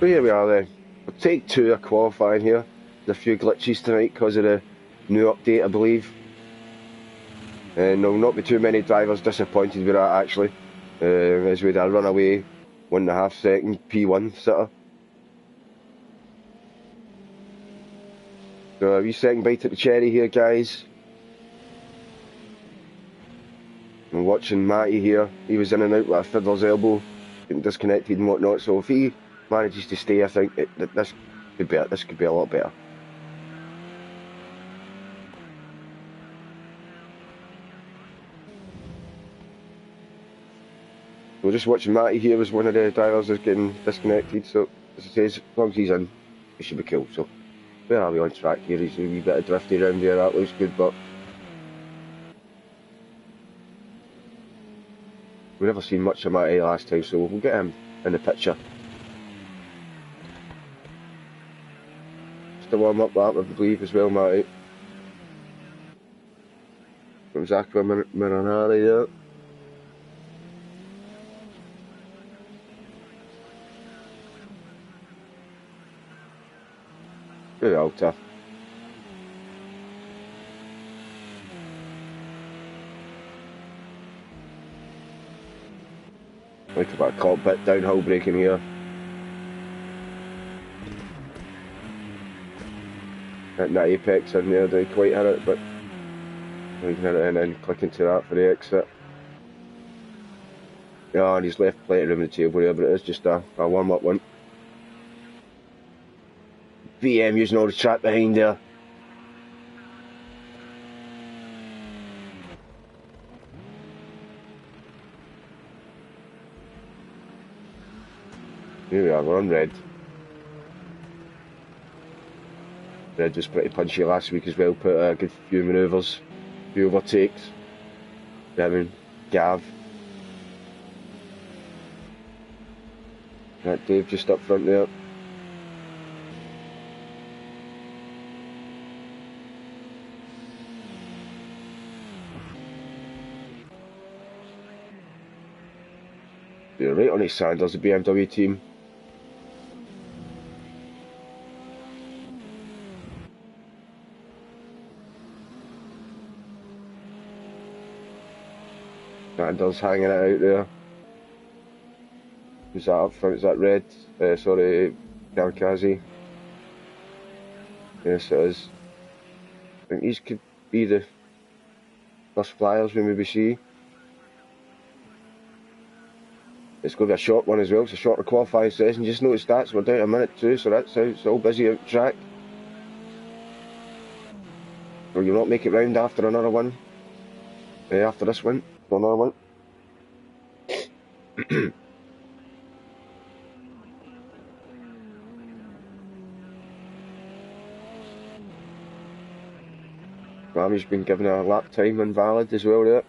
So here we are then. We'll take 2 of qualifying here. There's a few glitches tonight because of the new update, I believe. And there'll not be too many drivers disappointed with that actually. As we had a runaway 1.5 second P1 sitter. So a wee second bite at the cherry here, guys. I'm watching Matty here. He was in and out with a fiddler's elbow, getting disconnected and whatnot. So if he manages to stay, I think this could be a lot better. So just watching Matty here was one of the drivers that's getting disconnected. So as I say, as long as he's in, he should be cool. So where are we on track here? He's a wee bit of drifty around there. That looks good, but we've never seen much of Matty last time, so we'll get him in the picture. Just to warm up that, I believe, as well, Matty. From Zachary Maranari there. Good old tough. Like about a cockpit downhill braking here. Hitting that apex in there, didn't quite hit it, but we can hit it and then click into that for the exit. Yeah, and he's left plenty of room in the table there, but it is just a warm up one. VM using all the track behind there. Here we are, we're on red. Red was pretty punchy last week as well, put a good few manoeuvres, a few overtakes. Devin, Gav. That Dave just up front there. They're right on his Sanders, the BMW team. Sanders hanging it out there. Who's that up front? Is that Red? Sorry, Kamikaze. Yes, it is. I think these could be the first flyers we maybe see. It's going to be a short one as well. It's a shorter qualifying session. Just noticed that, so we're down to a minute 2, so that's how it's all busy out track. So you'll not make it round after another one. After this one, for another one. Rami's been given a lap time invalid as well there.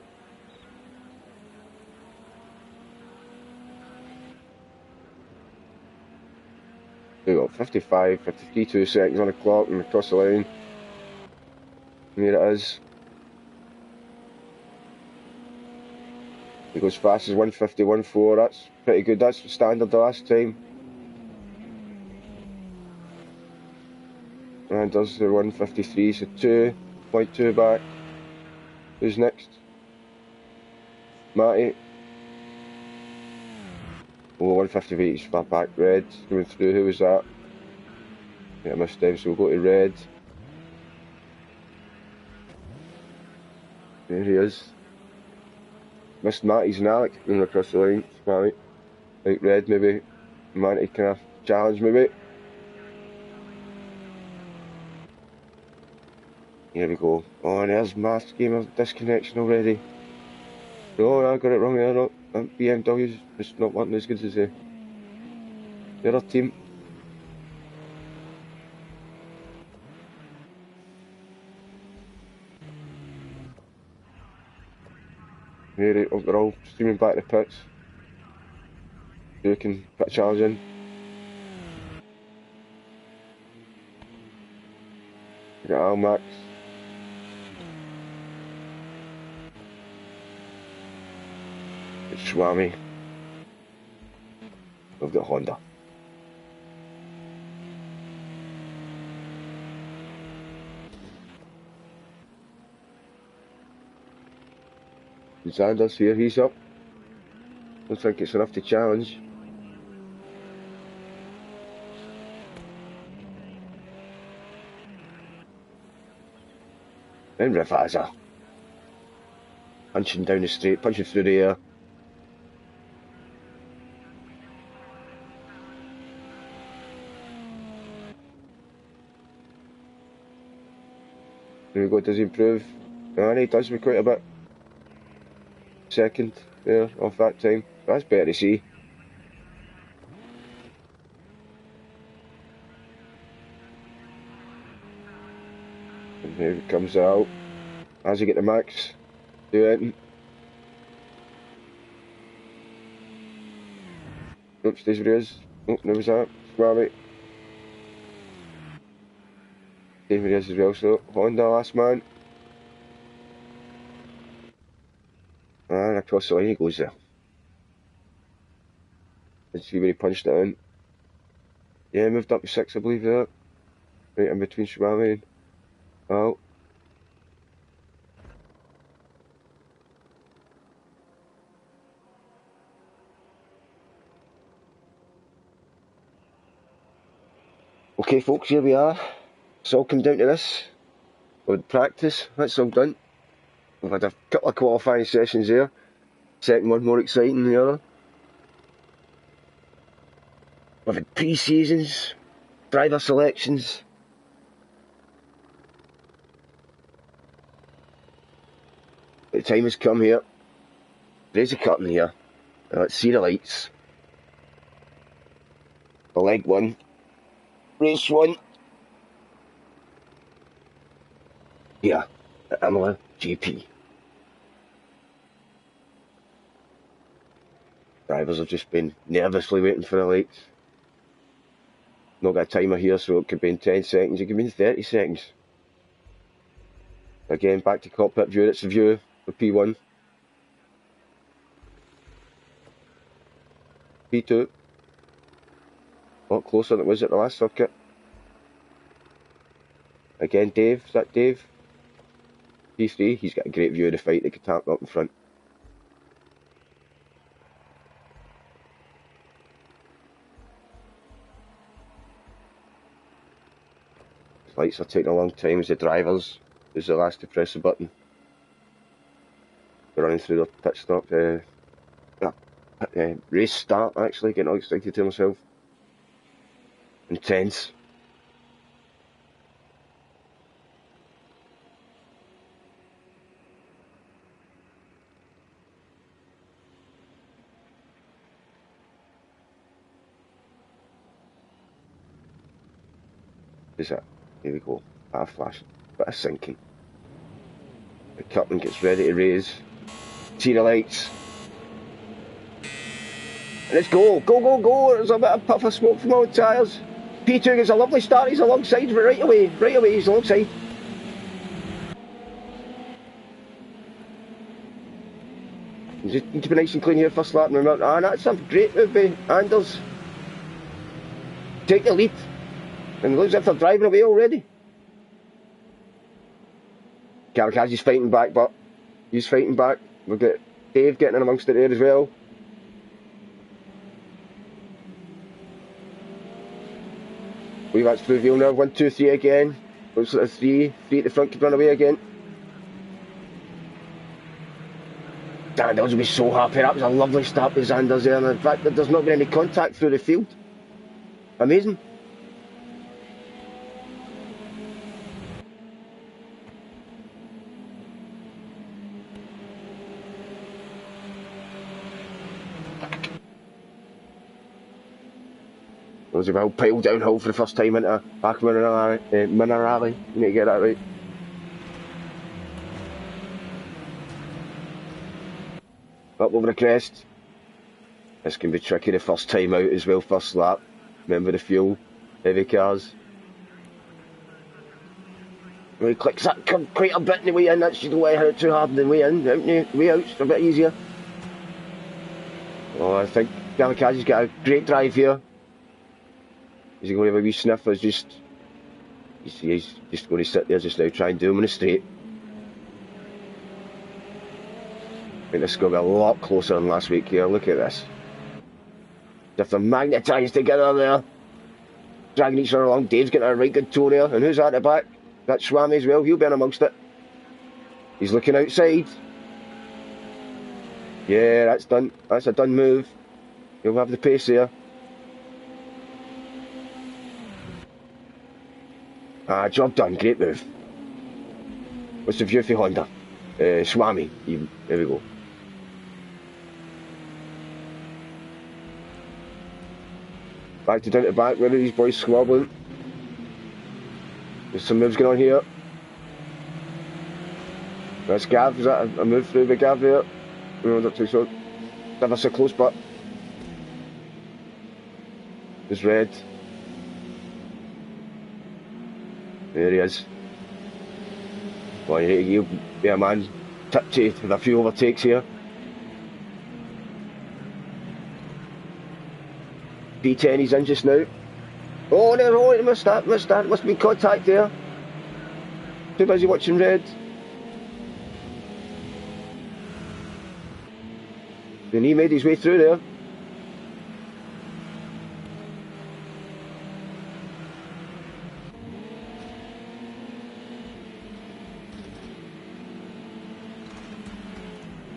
We got 53 seconds on the clock and across the line. And here it is. He goes fast as 1:51.4. That's pretty good. That's standard the last time. And does the 1:53, so 2.2 back. Who's next? Matty. Oh, 1:58, he's far back. Red coming through. Who was that? Yeah, I missed him, so we'll go to Red. There he is. Missed Matty's and Alec going across the line. Matty. Like Red, maybe. Matty kind of challenge, maybe. Here we go. Oh, and there's mass game of disconnection already. No, I got it wrong there. No, BMW's just not wanting as good as the other team. Here they're all streaming back to the pits. You can put a challenge in. We got Almax. It's Swami. We've got Honda. Xander's here, he's up. Don't think it's enough to challenge. Then Ravaza. Punching down the straight, punching through the air. There we go, does he improve? And he does me quite a bit. Second there off that time. That's better to see. And here he comes out. As he get the max, do it. Oops, there's where he is. Oh, there was that. Swami. There he is as well, so Honda last man. And across the line he goes there. Let's see where he punched it in. Yeah, moved up to 6, I believe that. Right in between Swami and out. Okay folks, here we are. It's all come down to this. With practice, that's all done. We've had a couple of qualifying sessions there. Second one more exciting than the other. We've had pre-seasons, driver selections. The time has come here. There's a curtain here. Let's see the lights. The leg one. Race one. Here, at Imola GP. Drivers have just been nervously waiting for the lights. Not got a timer here, so it could be in 10 seconds, it could be in 30 seconds. Again, back to cockpit view, it's the view for P1. P2. A lot closer than it was at the last circuit. Again, Dave, is that Dave? P3, he's got a great view of the fight, they could tap up in front. The lights are taking a long time as the drivers, who's the last to press the button. They're running through their pit stop, race start actually, getting all excited to myself. Intense. Is that? Here we go. Bit of flashing, bit of sinking. The curtain gets ready to raise. See the lights. And let's go, go, go, go. There's a bit of puff of smoke from all the tyres. P2 gets a lovely start, he's alongside, but right away, he's alongside. You just need to be nice and clean here first lap. And that's a great move by Anders. Take the lead. And it looks like they're driving away already. Gavra is fighting back, but he's fighting back. We've got Dave getting in amongst it there as well. We've had through wheel now, 1, 2, 3 again. Looks like a 3 at the front could run away again. Xanders will be so happy, that was a lovely start with Xanders there, and in fact there's not been any contact through the field. Amazing. There's a well piled downhill for the first time into back of Minerali. You need to get that right. Up over the crest. This can be tricky the first time out as well, first lap. Remember the fuel, heavy cars. When he clicks that quite a bit in the way in, that's you don't want to hit it too hard in the way in. Out the way out's a bit easier. Oh, I think Gavra got a great drive here. Is he going to have a wee sniff, or is he's just going to sit there just now, try and do him in a straight. think this is going to be a lot closer than last week here. Look at this. If they're magnetised together there, dragging each other along. Dave's getting a right good tour there. And who's at the back? That's Swami as well. He'll be in amongst it. He's looking outside. Yeah, that's done. That's a done move. He'll have the pace there. Ah, job done. Great move. What's the view for Honda? Swami. There we go. Back to down to the back. Where are these boys squabbling? There's some moves going on here. That's Gav. Is that a move through the Gav there? No, not too sure. Never so close, but there's Red. There he is. Well, he'll be a man tipsy with a few overtakes here. P10 he's in just now. Oh, no, he missed that. Must have been contact there. Too busy watching Red. And he made his way through there.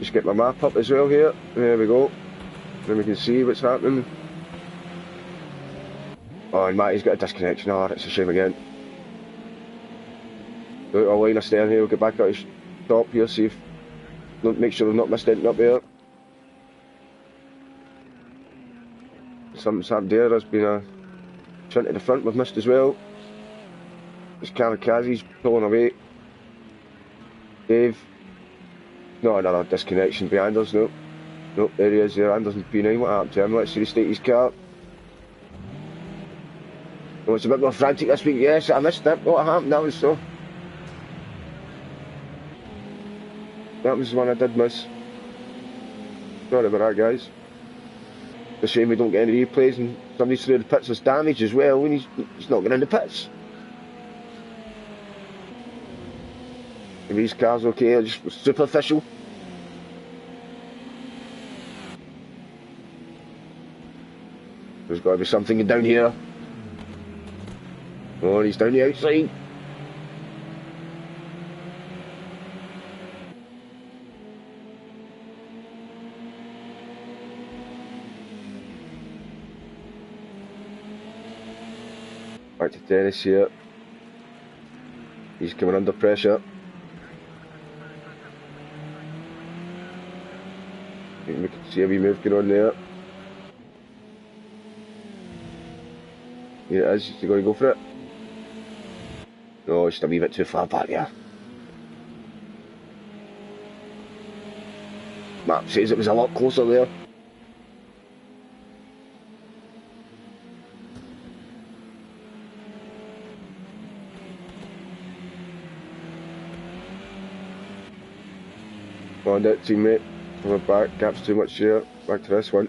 Just get my map up as well here. There we go. Then we can see what's happening. Oh, and Matty's got a disconnection. Oh, that's a shame again. So I'll line us down here. We'll get back out top here, see if. Make sure we've not missed anything up there. Something's happened there. There's been a shunt to the front we've missed as well. There's Kamikaze's pulling away. Dave. No, another disconnection behind us, no. Nope, there he is there. Anderson P9. What happened to him? Let's see the state of his car. Oh, it's a bit more frantic this week. Yes, I missed that. What happened? That was so. That was the one I did miss. Sorry about that, guys. It's a shame we don't get any replays and somebody's through the pits was damaged as well when he's not getting in the pits. If his car's okay, just superficial. There's got to be something down here. Oh, he's down the outside. Back to Dennis here. He's coming under pressure. We can see a wee move going on there. Here it is. Is he going to go for it? No, it's just a wee bit too far back there. Map says it was a lot closer there. Found it, teammate. Coming back, gap's too much here. Back to this one.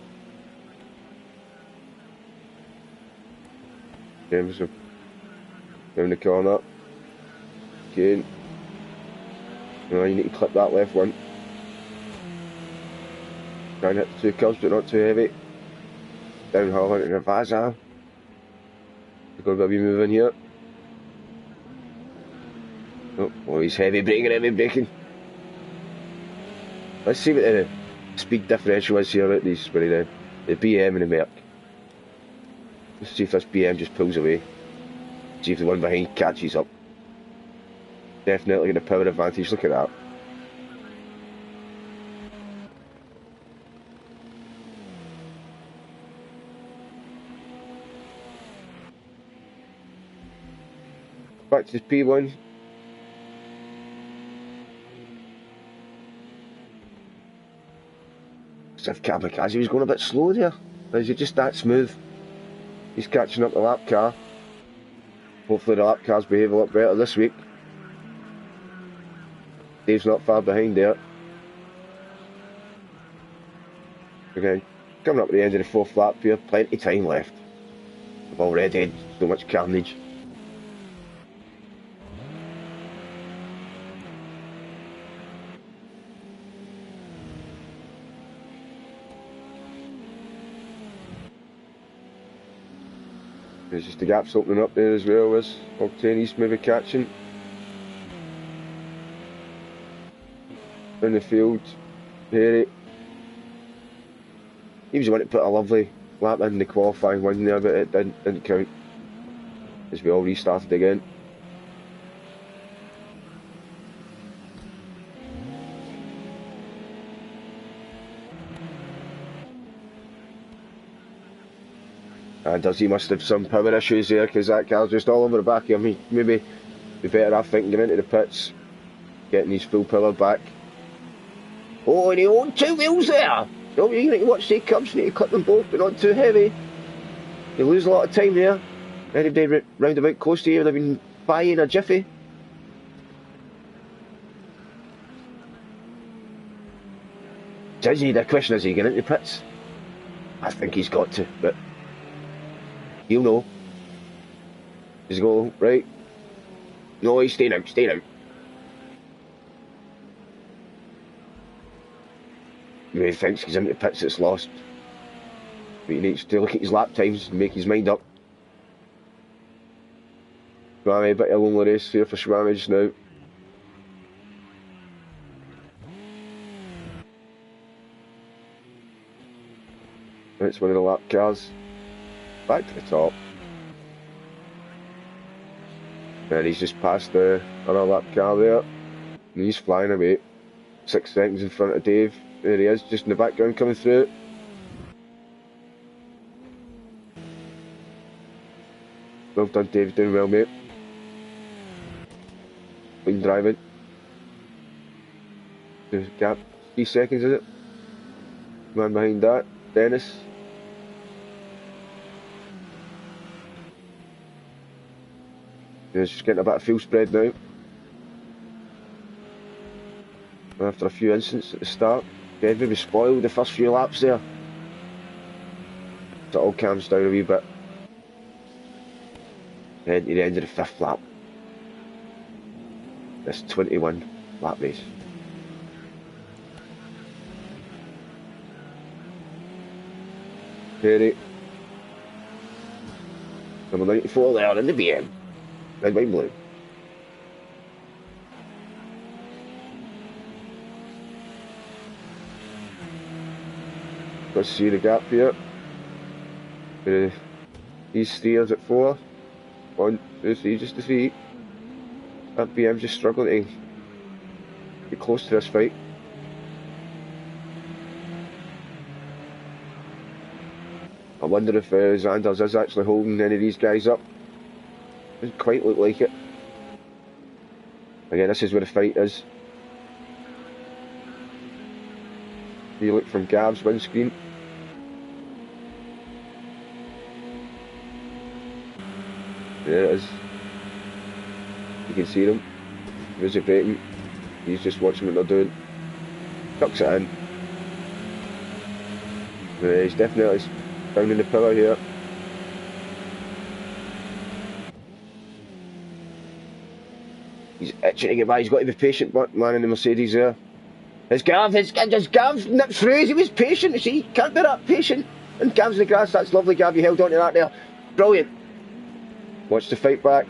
James down the corner. Again. No, you need to clip that left one. Try and hit the two curves, but not too heavy. Downhill into the Vaza. We've got a bit of moving here. Oh, he's heavy braking. Let's see what the speed differential is here at these, the BM and the Merc. Let's see if this BM just pulls away. See if the one behind catches up. Definitely got a power advantage, look at that. Back to the P1. If Kamikaze was going a bit slow there. Or is he just that smooth? He's catching up the lap car. Hopefully the lap cars behave a lot better this week. Dave's not far behind there. Again, coming up at the end of the fourth lap here, plenty of time left. We've already had so much carnage. There's just the gaps opening up there as well as Octavius maybe catching. In the field, Harry. He was the one to put a lovely lap in the qualifying win there, but it didn't count. As we all restarted again. And does he must have some power issues there, because that car's just all over the back of him. Maybe be better off thinking into the pits, getting his full power back. Oh, and he owned two wheels there! No, you need to watch the curbs, you need to clip them both, but not too heavy. You lose a lot of time there. Anybody round about close to you would have been by in a jiffy. The question is he getting into the pits? I think he's got to, but he'll know. He's go, right? No, he's staying out, staying out. He thinks he's into the pits, it's lost. But he needs to look at his lap times and make his mind up. Schwami, a bit of a lonely race here for Schwami just now. It's one of the lap cars. Back to the top. And he's just passed the other lap car there. And he's flying away. 6 seconds in front of Dave. There he is, just in the background coming through. Well done, Dave, doing well, mate. Clean driving. The gap, 3 seconds, is it? Man behind that, Dennis. He's just getting a bit of fuel spread now. After a few incidents at the start, Gavra was spoiled the first few laps there. So it all calms down a wee bit. Then to the end of the 5th lap. This 21 lap race. Perry. Number 94 there in the BM. Red, white, blue. Let's see the gap here. These steers at 4. 1, 2, 3, just to see. That BM's just struggling to get close to this fight. I wonder if Zanders is actually holding any of these guys up. Doesn't quite look like it. Again, this is where the fight is. You look from Gav's windscreen. There it is. You can see them. There's a braking. He's just watching what they're doing. Tucks it in. He's definitely down in the power here. He's itching to get by. He's got to be patient, but man in the Mercedes there. It's Gav, Gav nipped through. He was patient, you see. Can't be that patient. And Gav's in the grass. That's lovely, Gav. You held on to that there. Brilliant. Watch the fight back.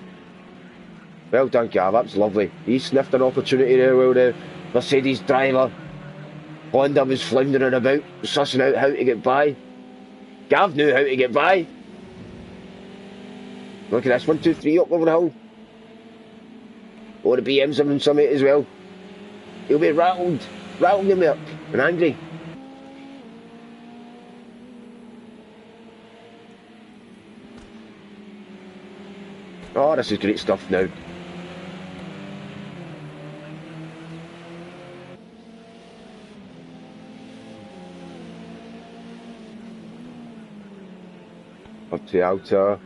Well done, Gav. That's lovely. He sniffed an opportunity there while the Mercedes driver Honda was floundering about, sussing out how to get by. Gav knew how to get by. Look at this. 1, 2, 3 up over the hill. Oh, the BM's having some as well. He'll be rattled him up and angry. Oh, this is great stuff now. Up to the outer.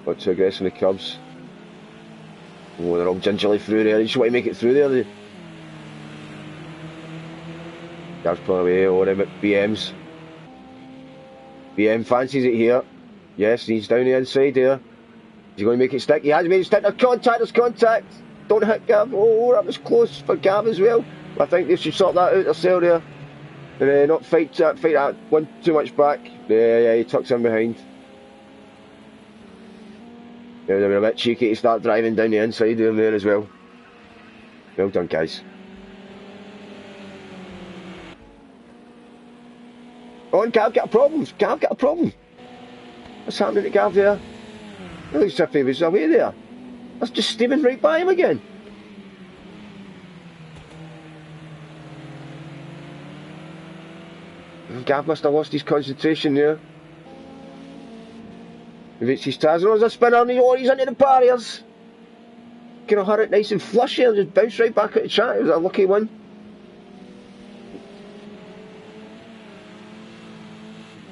Got to aggress on the curbs. Oh, they're all gingerly through there. You just want to make it through there. Gav's pulling away. Oh, them BMs. BM fancies it here. Yes, he's down the inside there. Is he going to make it stick? He has made it stick. There's contact. Don't hit Gav. Oh, that was close for Gav as well. I think they should sort that out themselves there. And not fight that one too much back. Yeah, he tucks in behind. Yeah, they were a bit cheeky to start driving down the inside down there as well. Well done, guys. Oh, and Gav got a problem. Gav got a problem. What's happening to Gav there? It looks as if he was away there. That's just steaming right by him again. Gav must have lost his concentration there. He reached his tires. Oh, there's a spinner and he's into the barriers. Can I hurry it nice and flush here and just bounce right back at the track? It was a lucky one.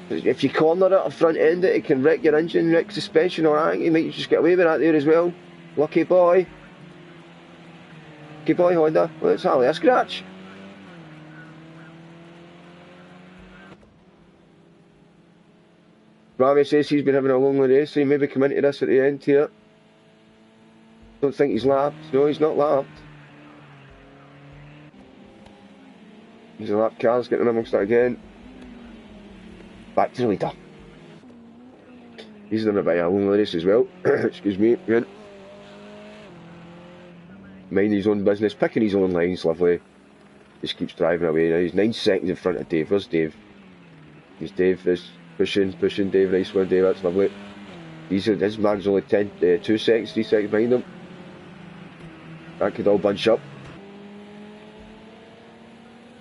If you corner it or front end it, it can wreck your engine, wreck suspension, or I think you might just get away with that there as well. Lucky boy. Lucky boy, Honda. Well, it's hardly a scratch. Rami says he's been having a long race, so he maybe come into this at the end here. Don't think he's lapped. No, he's not lapped. He's a lap car's getting amongst that again. Back to the leader. He's done a bit of a long race as well. Excuse me. Again. Minding his own business, picking his own lines, lovely. Just keeps driving away now. He's 9 seconds in front of Dave. Where's Dave? He's Dave is pushing Dave. Nice one, Dave. That's lovely. His man's only 2 seconds, 3 seconds behind him. That could all bunch up.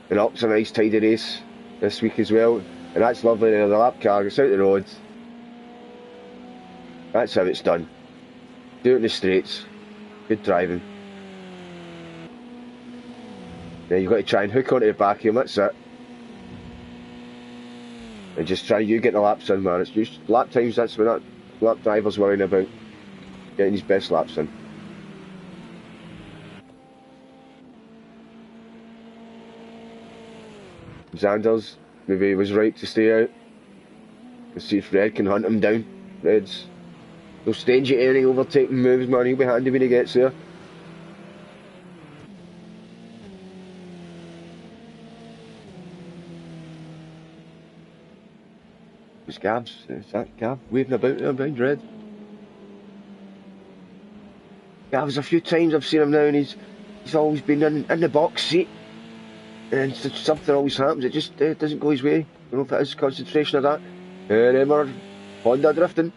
And up's a nice tidy race this week as well. And that's lovely. The lap car gets out the road. That's how it's done. Do it in the straights. Good driving. Now you've got to try and hook onto the back of him, that's it. And just try you get the laps in, man. It's just lap times, that's what that lap driver's worrying about. Getting his best laps in. Xander's maybe he was right to stay out. Let's see if Red can hunt him down. Red's no stingy at any overtaking moves, man. He'll be handy when he gets there. It's Gav's. Is that Gav waving about there behind Red? Gav's a few times I've seen him now and he's always been in the box seat. And something always happens, it just doesn't go his way. I don't know if it is concentration or that. Remember, Honda drifting.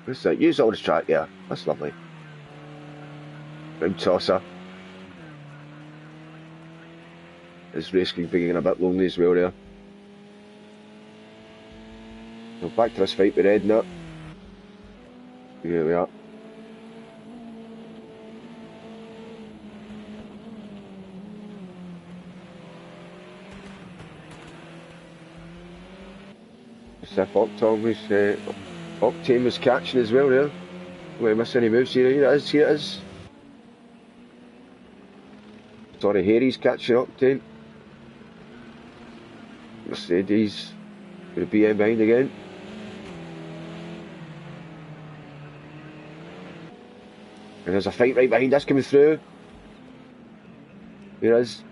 What's that? Use all this track, yeah. That's lovely. Round tosser. This race could be getting a bit lonely as well there. So back to this fight with Ed now. Here we are. If Octane was catching as well there. Don't miss any moves here. Here it is. Sorry, Harry's catching Octane. Mercedes going to be in behind again. And there's a fight right behind us coming through. Here it is.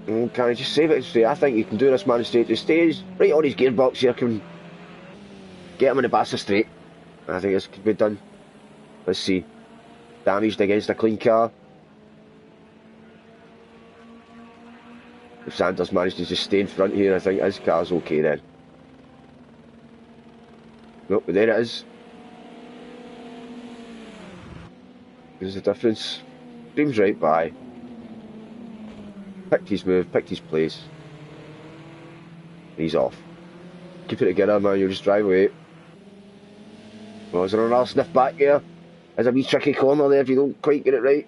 Can I just save it? I think you can do this, man. Just stays right on his gearbox here. Can get him in the Bassa straight. I think this could be done. Let's see. Damaged against a clean car. If Sanders managed to just stay in front here, I think his car's okay then. Nope, but there it is. There's the difference. Streams right by. Picked his move, picked his place. He's off. Keep it together, man, you'll just drive away. Well, is there another sniff back here? There's a wee tricky corner there if you don't quite get it right.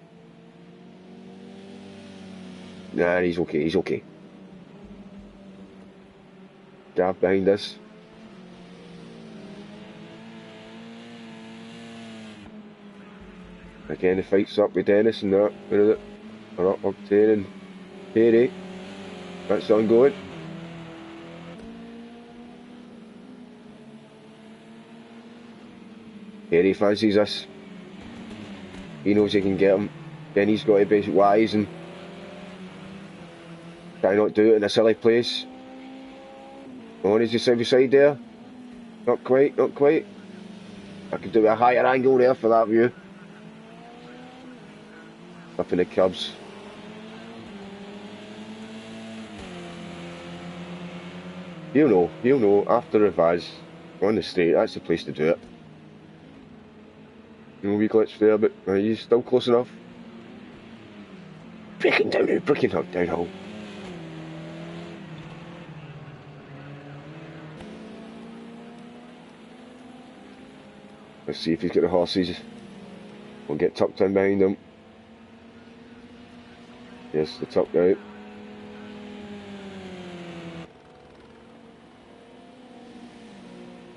Nah, he's okay, he's okay. Gav behind us. Again, the fight's up with Dennis and that. Where is it? Or up Octane and Harry. That's ongoing. Harry fancies us. He knows he can get him. Then he's got to be wise and try not do it in a silly place. On is just side by side there. Not quite, not quite. I could do a higher angle there for that view. Up in the curbs. He'll know, after revise, on the straight, that's the place to do it. No wee glitch there, but he's still close enough. Breaking downhill. Let's see if he's got the horses. We'll get tucked in behind him. Yes, they're tucked out.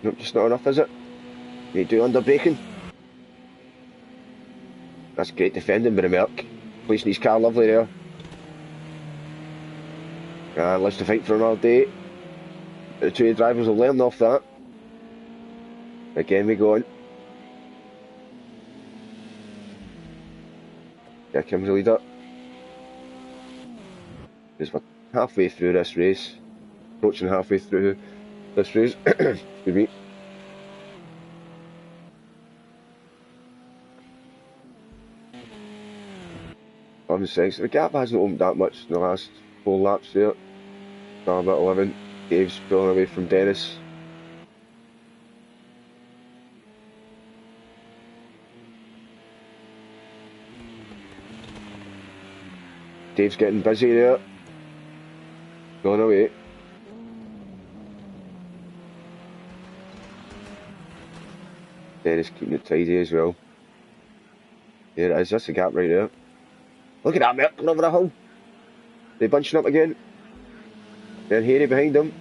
Nope, just not enough, is it? Need to do under braking. That's great defending by the Merc. Placing his car lovely there. And let's to fight for another day. The two drivers will learn off that. Again we go on. Here comes the leader. We're halfway through this race. Approaching halfway through this race. Excuse me. On seconds. The gap hasn't opened that much in the last 4 laps there. Now about 11. Dave's pulling away from Dennis. Dave's getting busy there. Going away. Dennis keeping it tidy as well. There it is, that's the gap right there. Look at that Merc going over the hill. They bunching up again. Then Harry behind them.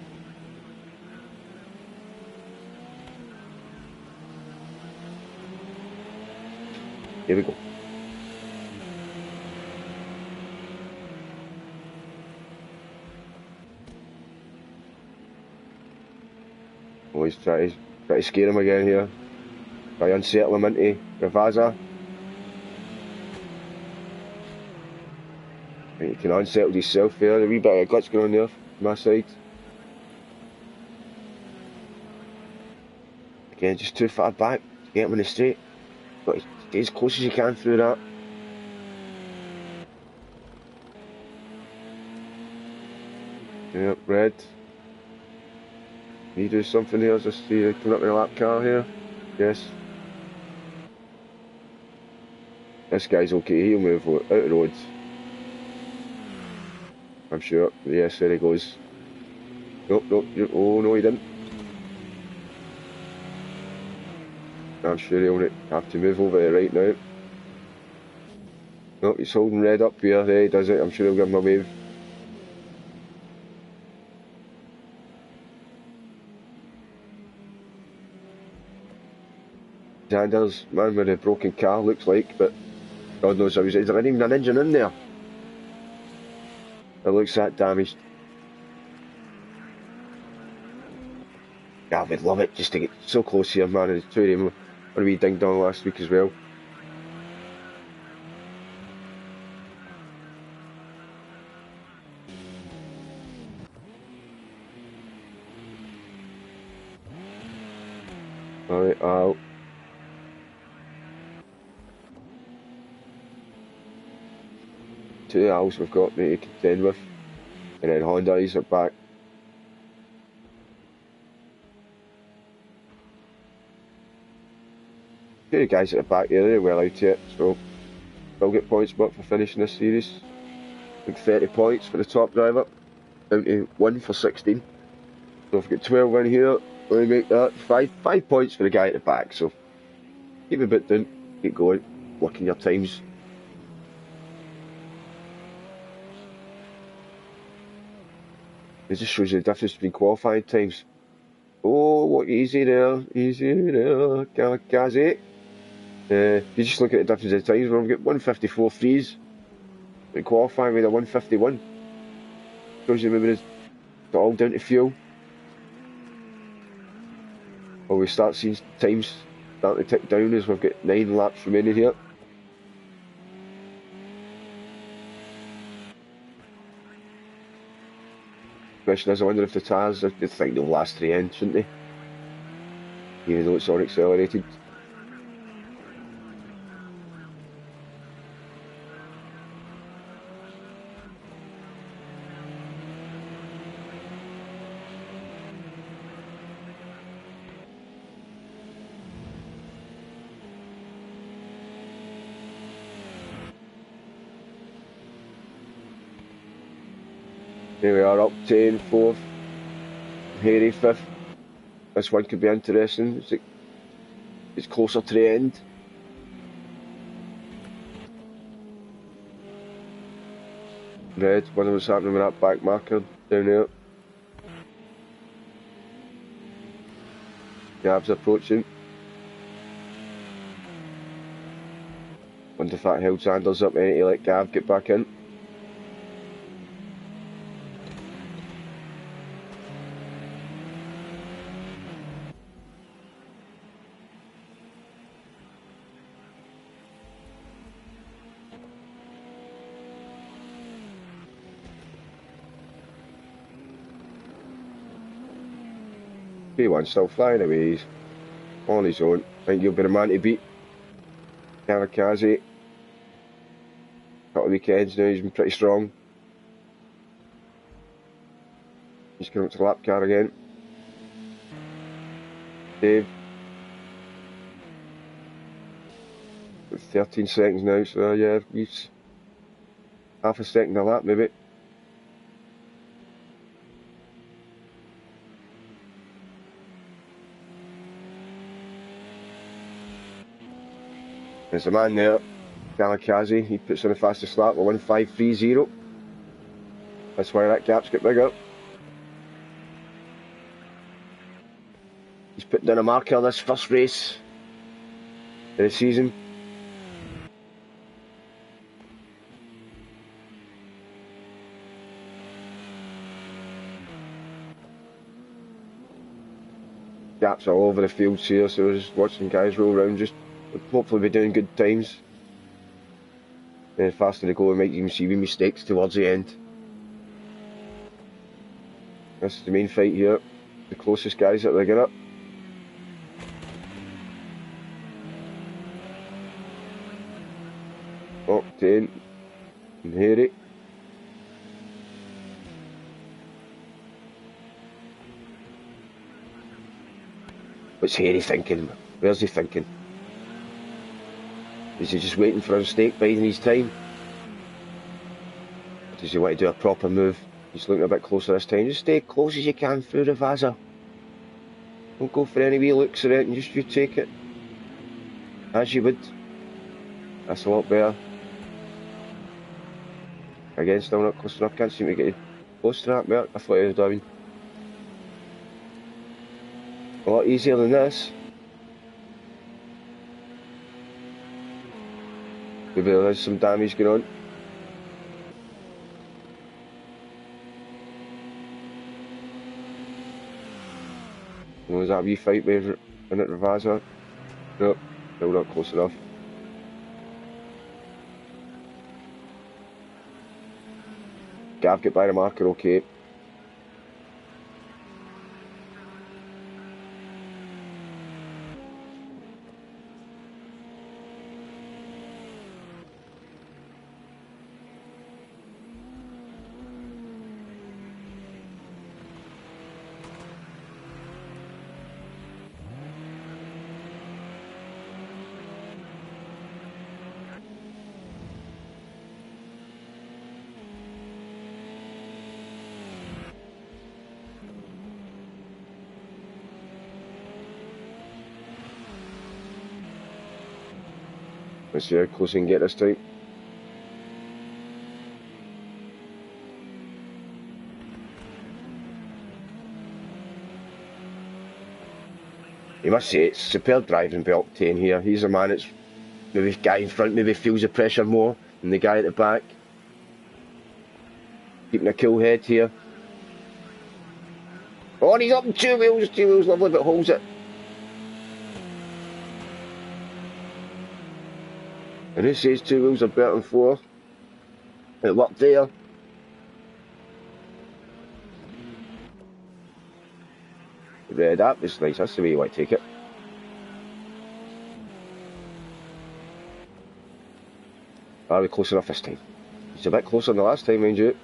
Here we go. Always try to scare him again here. Try to unsettle him into Ravazza. You can unsettle yourself there. A wee bit of glitch going on there from my side. Again, just too far back to get him in the straight. Got to stay as close as you can through that. Yep, red. Can you do something here? Just see coming up in a lap car here. Yes. This guy's okay, he'll move out of the road. I'm sure. Yes, there he goes. Nope, oh no he didn't. I'm sure he'll have to move over there right now. Nope, he's holding red up here. There he does it. I'm sure he'll give him a wave. Xander's man with a broken car looks like, but God knows how he's. Is there even an engine in there? It looks that damaged. Yeah, I would love it just to get so close here, man. And the two of them were a wee ding dong last week as well. Alright, out. Two Al's we've got to contend with, and then Honda's are back. Two guys at the back there, they're well out yet, so they'll get points back for finishing this series. Like 30 points for the top driver, down to 1 for 16. So if we get 12 in here, we make that 5 points for the guy at the back. So keep a bit down, keep going, working your times. It just shows you the difference between qualifying times. Oh, what easy there, Kamikaze. You just look at the difference of times. We've got 154 freeze. In qualifying with a 151. Shows you maybe it's all down to fuel. Well, we start seeing times starting to tick down as we've got 9 laps remaining here. Question is, I wonder if the tyres, they think they'll last to the end, shouldn't they? even though it's unaccelerated. Here we are, up 10, 4th, Harry 5th. This one could be interesting. It's closer to the end. Red, wonder what's happening with that back marker down there. Gav's approaching. Wonder if that held Sanders up any to let Gav get back in. P1 still flying away, he's on his own. I think he'll be the man to beat. Kamikaze. Couple of weekends now, he's been pretty strong. He's coming up to the lap car again. Dave. 13 seconds now, so yeah, he's half a second a lap maybe. There's a man there, Kamikaze, he puts in the fastest lap, 1:15.30. That's why that gap's got bigger. He's put down a marker this first race of the season. Gaps all over the fields here, so just watching guys roll around, just hopefully be doing good times. And the faster they go, we might even see wee mistakes towards the end. This is the main fight here, the closest guys that they're getting up. Octane and Harry. What's Harry thinking? Where's he thinking? Is he just waiting for a mistake, biding his time? Or does he want to do a proper move? He's looking a bit closer this time. Just stay close as you can through the Vaza. Don't go for any wee looks at it, and just you take it as you would. That's a lot better. Again, still not close enough. Can't seem to get you close to that, mate. I thought he was down. A lot easier than this. Maybe there's some damage going on. Was that a wee fight with in at Ravazza? No, still not close enough. Gav get by the marker, okay. Let's see how close he can get this time. You must say it's superb driving by Octane here. He's a man that's maybe the guy in front maybe feels the pressure more than the guy at the back. Keeping a cool head here. Oh, and he's up in two wheels lovely, but holds it. And who says two wheels are better than four? It worked there. Red, that was nice, that's the way you want to take it. Are we close enough this time? It's a bit closer than the last time, mind you.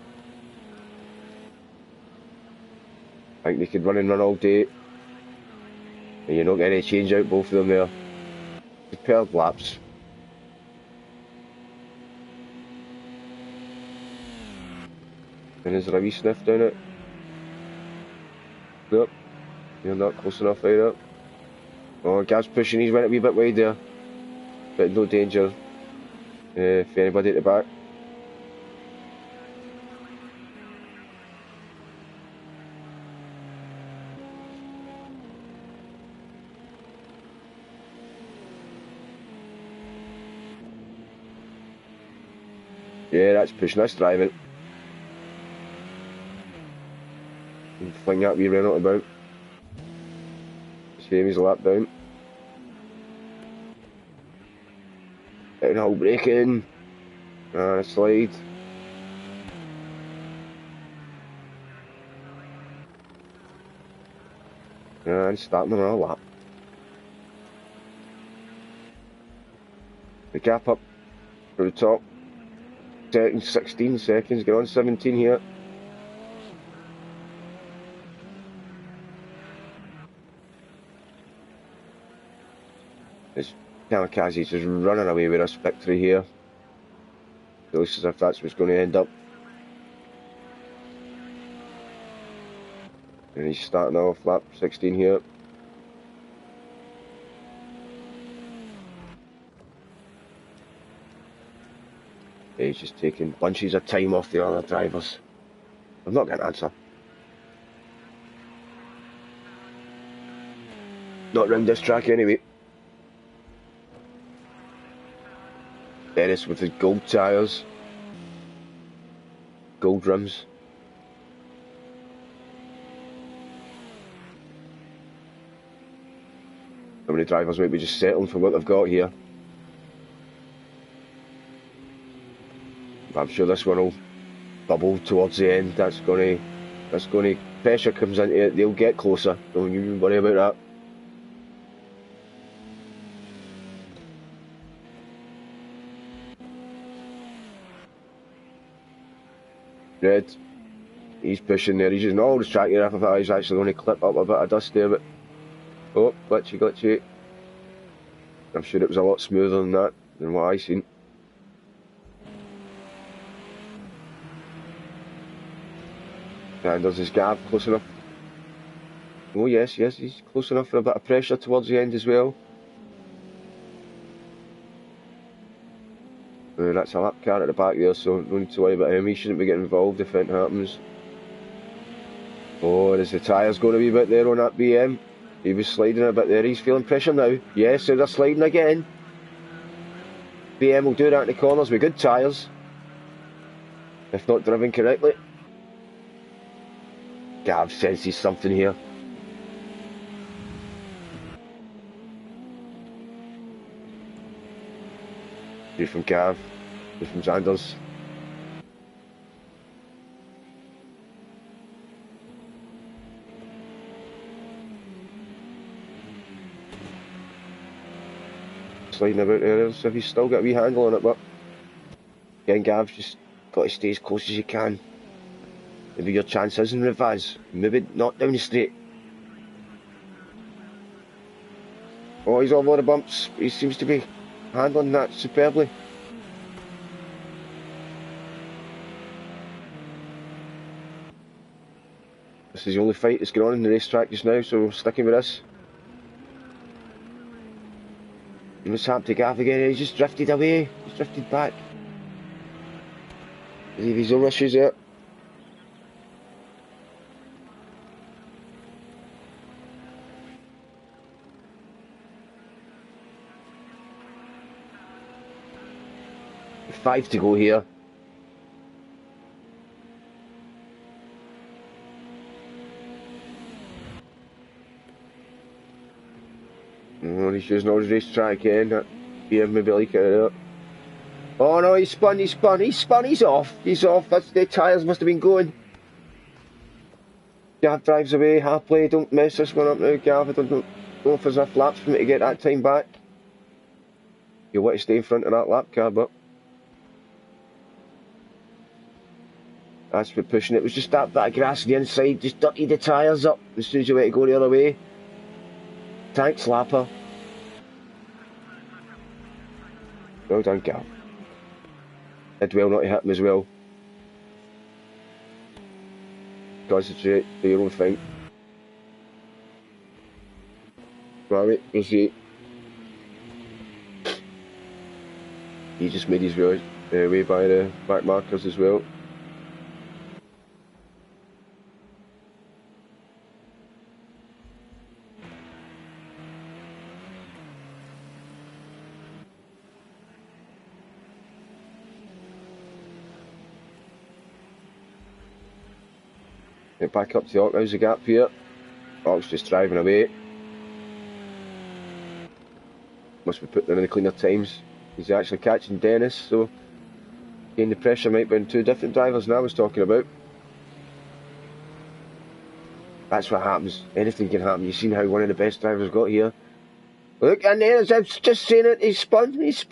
I think they could run and run all day. And you're not getting any change out, both of them there. Superb laps. And is there a wee sniff down it? Nope. You're not close enough either. Oh, Gav's pushing, he's went a wee bit wide there. But no danger for anybody at the back. Yeah, that's pushing, that's driving. And fling that wee Renault about. Same as a lap down. Downhill braking. And a slide. And starting another lap. The gap up to the top. 16 seconds, get on 17 here. This Kamikaze's just running away with us victory here. It looks as if that's what's going to end up. And he's starting off lap 16 here. He's just taking bunches of time off the other drivers. I'm not getting an answer. Not round this track anyway. Dennis with his gold tyres. Gold rims. How many drivers might be just settling for what they've got here? I'm sure this one will bubble towards the end. That's going to pressure comes into it. They'll get closer. Don't you worry about that. Red, he's pushing there. He's using all the track here. I thought he's actually going to clip up a bit of dust there, but oh, glitchy. I'm sure it was a lot smoother than that than what I seen. And does his Gav close enough? Oh yes, he's close enough for a bit of pressure towards the end as well. That's a lap car at the back there, so no need to worry about him. He shouldn't be getting involved if anything happens. Oh, there's the tyres going a wee bit there on that BM. He was sliding a bit there. He's feeling pressure now. Yes, so they're sliding again. BM will do that in the corners with good tyres, if not driven correctly. Gav senses something here. Through from Gav, through from Zanders. Sliding about there, so he's still got a wee handle on it, but again, Gav's just got to stay as close as you can. Maybe your chance is in Rivaz, maybe not down the straight. Oh, he's over the bumps. He seems to be handling that superbly. This is the only fight that's going on in the racetrack just now, so we're sticking with this. And what's happened to Gav again? He's just drifted away. He's drifted back. Does he have his own issues there? Five to go here. Oh, he's using all his racetrack again. That BM maybe like it. Oh no, he's spun, he's off. He's off. That's the tyres must have been going. Gav drives away, happily. Don't mess this one up now, Gav. I don't know if there's enough laps for me to get that time back. You'll want to stay in front of that lap car, but That's for pushing it. It was just that bit of grass on the inside, just dirtied the tyres up as soon as you went to go the other way. Tank slapper. Well done, Gav. Did well not to hit him as well. Concentrate, do your own thing. Right, where's he? He just made his way by the back markers as well. Get back up to the Ock. How's the gap here? Ock's just driving away. Must be putting in the cleaner times. He's actually catching Dennis, so again the pressure might be on two different drivers than I was talking about. That's what happens. Anything can happen. You've seen how one of the best drivers got here. Look, and then as I was just saying it, he spun. He's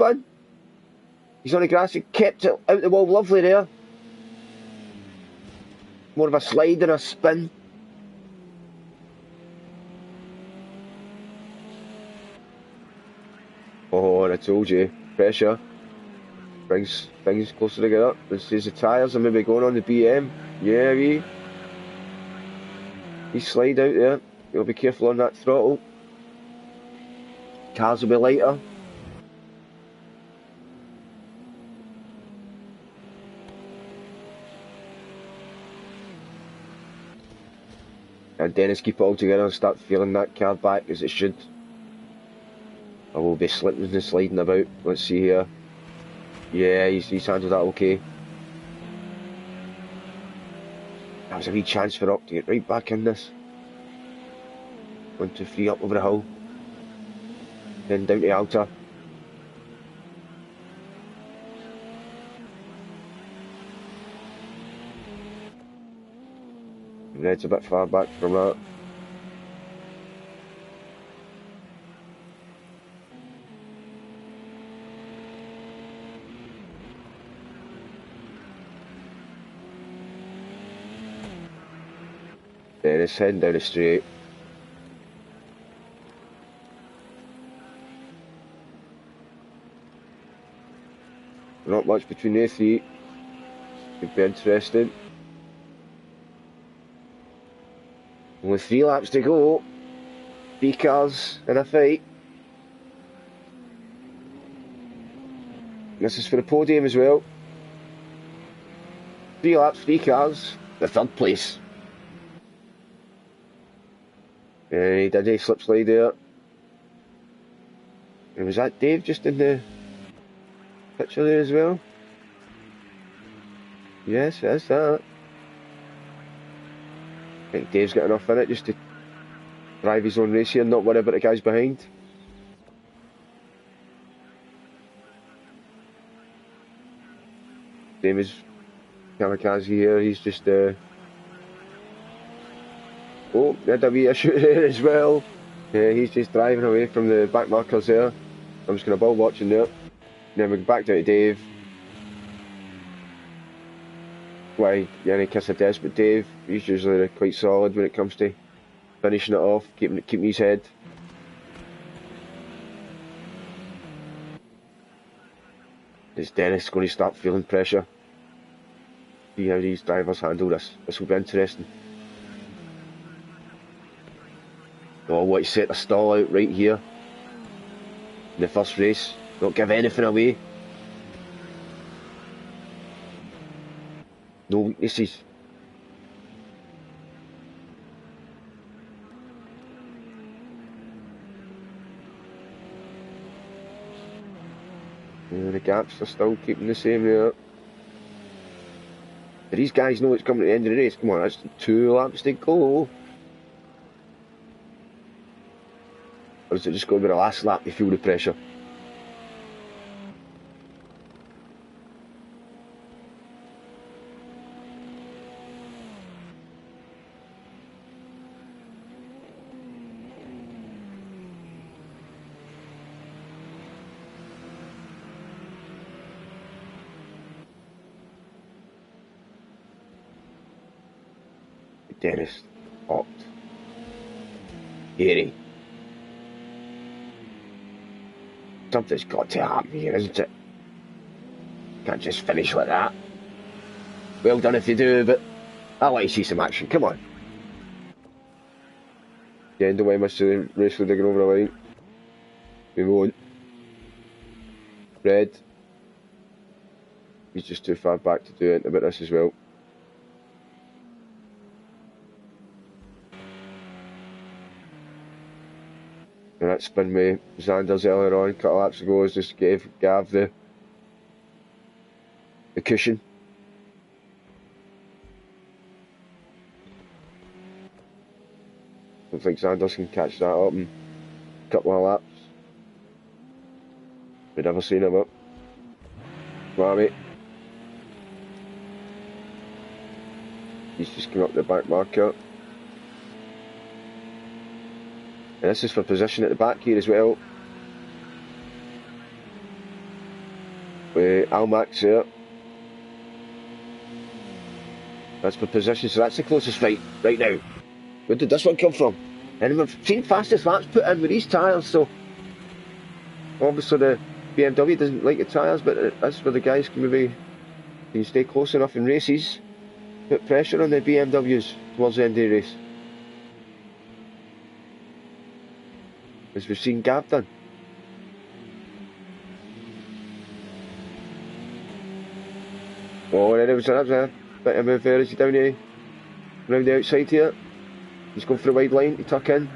on the grass, he kept it out the wall, lovely there. More of a slide than a spin. Oh, and I told you, pressure brings things closer together. This is the tyres are maybe going on the BM. Yeah, he slide out there. You'll be careful on that throttle. Cars will be lighter. And Dennis keep it all together and start feeling that car back as it should. I will be slipping and sliding about. Let's see here. Yeah, he's handled that okay. That was a wee chance for Ock to get right back in this. 1, 2, 3 up over the hill. Then down to Alta. Red's a bit far back from that. Then it's heading down the straight. Not much between the three. Could be interesting. Only 3 laps to go. 3 cars in a fight. This is for the podium as well. 3 laps, 3 cars. The 3rd place. And he did a slip slide there. And was that Dave just in the picture there as well? Yes, it is that. I think Dave's got enough in it just to drive his own race here and not worry about the guys behind. Same as Kamikaze here, he's just oh, had a wee issue there as well. Yeah, he's just driving away from the back markers there. I'm just going to ball watching there. Then we go back down to Dave. Why, yeah, any kiss of death, but Dave, he's usually quite solid when it comes to finishing it off, keeping his head. Is Dennis going to start feeling pressure? See how these drivers handle this. This will be interesting. Oh, what he set a stall out right here in the first race. Not give anything away. No weaknesses. Yeah, the gaps are still keeping the same there. Do these guys know it's coming to the end of the race? Come on, that's 2 laps to go. Or is it just going to be the last lap to feel the pressure? Dennis. Opt. Eerie. Something's got to happen here, isn't it? Can't just finish like that. Well done if you do, but I'd like to see some action. Come on. The end away must the race with digging over the line. We won't. Red. He's just too far back to do anything about this as well. And that spin with Xander's earlier on, a couple of laps ago, has just gave Gav the cushion. Don't think Xanders can catch that up in a couple of laps. We've never seen him up. Come on, mate. He's just come up the back marker. And this is for position at the back here as well. With Almax there. That's for position, so that's the closest right now. Where did this one come from? And we've seen fastest laps put in with these tyres, so obviously the BMW doesn't like the tyres, but that's where the guys can maybe can stay close enough in races, put pressure on the BMWs towards the end of the race. As we've seen Gav done. Oh, and then it was a bit of a move there as he down here, around the outside here. He's going for a wide line to tuck in.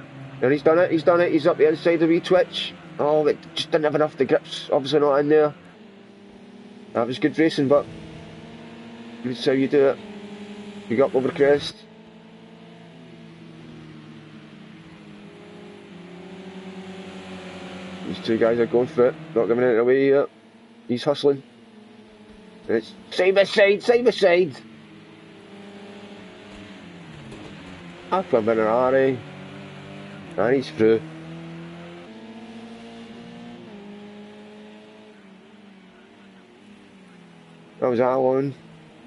And he's done it, he's up the inside of the wee twitch. Oh, it just didn't have enough, the grips obviously not in there. That was good racing, but that's how you do it. You got up over the crest. These two guys are going for it, not giving it away yet. He's hustling. And it's side by side, side by side. Up a minute, Harry. And he's through. That was Alan.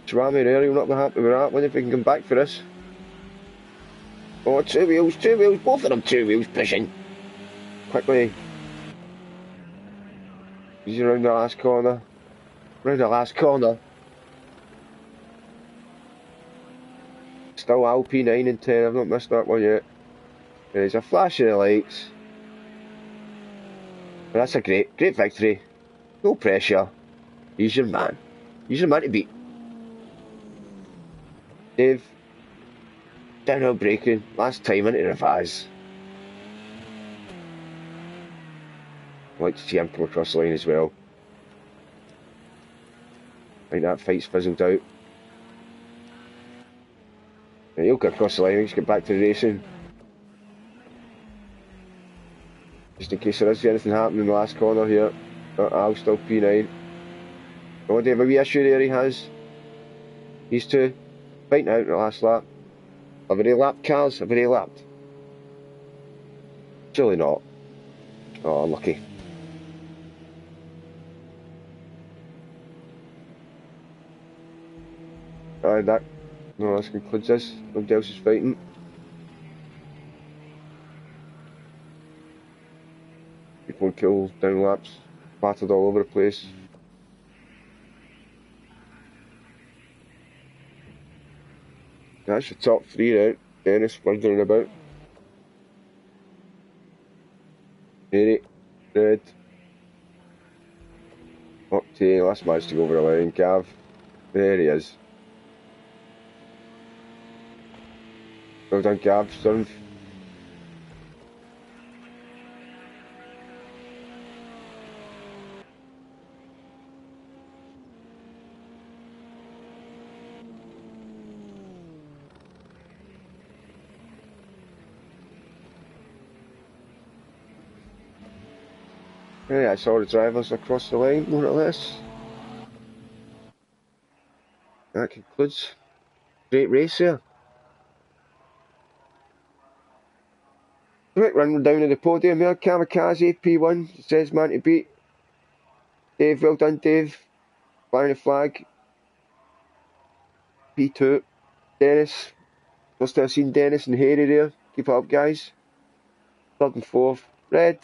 Rami there, he'll not be happy with that one if he can come back for this. Oh, two wheels, both of them two wheels pushing. Quickly. He's around the last corner. Round the last corner. Still Alp 9 and 10, I've not missed that one yet. There's a flash of the lights. But that's a great victory. No pressure. He's your man. He's your man to beat. Dave. Downhill braking. Last time into the Vaz. I'd like to see him come across the line as well. I think that fight's fizzled out. And he'll get across the line, he's get back to the racing. Just in case there is anything happening in the last corner here. I'll still P9. Oh, they have a wee issue there he has. These two fighting out in the last lap. Have they lapped cars? Have they lapped? Surely not. Oh, unlucky. That concludes this. Nobody else is fighting. People in kills, down laps, battered all over the place. That's the top three out. Dennis wandering about. Eric, Red. Octane, last match to go over the line. Gav, there he is. Well done, Gav, son. Yeah, I saw the drivers across the line, more or less. That concludes. Great race here. Quick run down to the podium here. Kamikaze, P1, it says man to beat. Dave, well done, Dave. Flying the flag. P2. Dennis, Must have seen Dennis and Harry there. Keep it up, guys. 3rd and 4th. Red.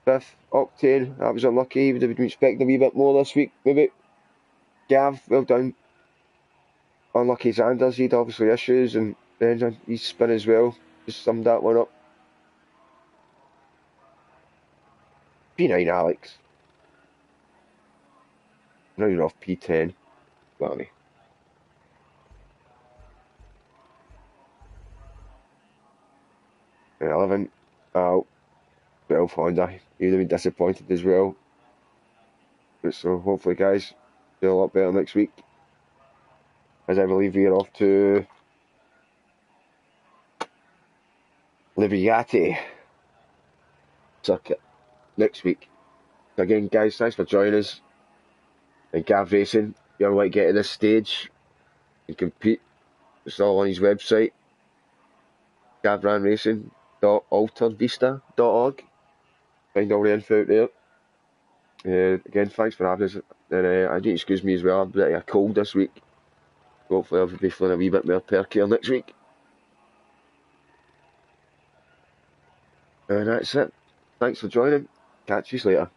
5th. Octane. That was unlucky. Would have been expecting a wee bit more this week, maybe. Gav, well done. Unlucky Xanders. He'd obviously issues, and then his spin as well. Just summed that one up. P9, Alex. Now you're off P10. Blimey. And 11. 12 Honda. He'd have been disappointed as well. So hopefully, guys, do a lot better next week. As I believe we are off to Liviati circuit next week. So again, guys, thanks for joining us. And Gavra Racing, if you want to get to this stage and compete, it's all on his website, gavranracing.altervista.org. Find all the info out there. Again, thanks for having us. And I need to excuse me as well, I'm a bit of a cold this week. Hopefully I'll be feeling a wee bit more perkier next week. And that's it. Thanks for joining. Catch you later.